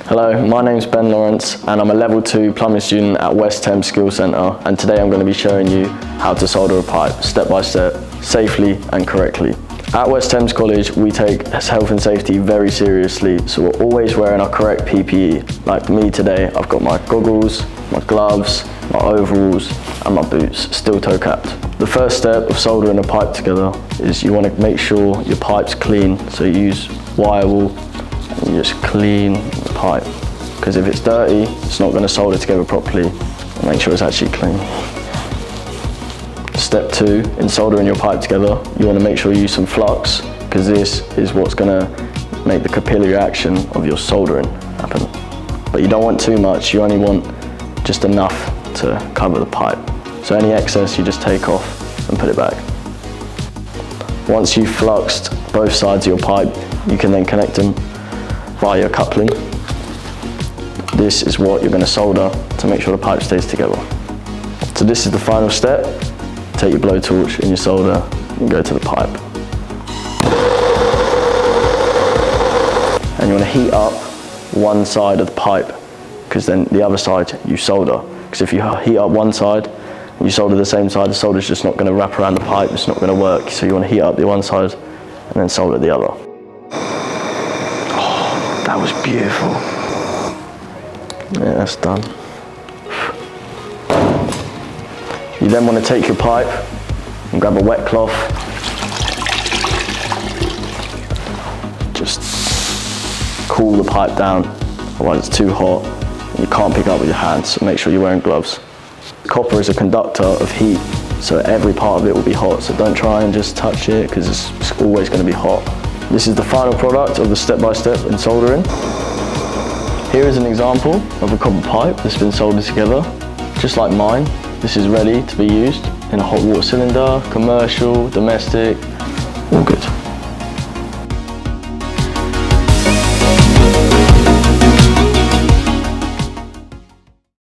Hello, my name's Ben Lawrence and I'm a level 2 plumbing student at West Thames Skills Centre, and today I'm going to be showing you how to solder a pipe step by step, safely and correctly. At West Thames College we take health and safety very seriously, so we're always wearing our correct PPE. Like me today, I've got my goggles, my gloves, my overalls and my boots, steel toe capped. The first step of soldering a pipe together is you want to make sure your pipe's clean, so you use wire wool and you just clean the pipe, because if it's dirty it's not going to solder together properly. Make sure it's actually clean. Step 2, in soldering your pipe together, you want to make sure you use some flux, because this is what's going to make the capillary action of your soldering happen. But you don't want too much, you only want just enough to cover the pipe. So any excess you just take off and put it back. Once you've fluxed both sides of your pipe, you can then connect them via your coupling. This is what you're going to solder to make sure the pipe stays together. So this is the final step. Take your blowtorch and your solder and go to the pipe. And you want to heat up one side of the pipe, because then the other side you solder. Because if you heat up one side and you solder the same side, the solder's just not going to wrap around the pipe, it's not going to work. So you want to heat up the one side and then solder the other. Oh, that was beautiful. Yeah, that's done. You then want to take your pipe and grab a wet cloth. Just cool the pipe down, otherwise it's too hot and you can't pick it up with your hands, so make sure you're wearing gloves. Copper is a conductor of heat, so every part of it will be hot, so don't try and just touch it because it's always going to be hot. This is the final product of the step-by-step in soldering. Here is an example of a copper pipe that's been soldered together, just like mine. This is ready to be used in a hot water cylinder, commercial, domestic,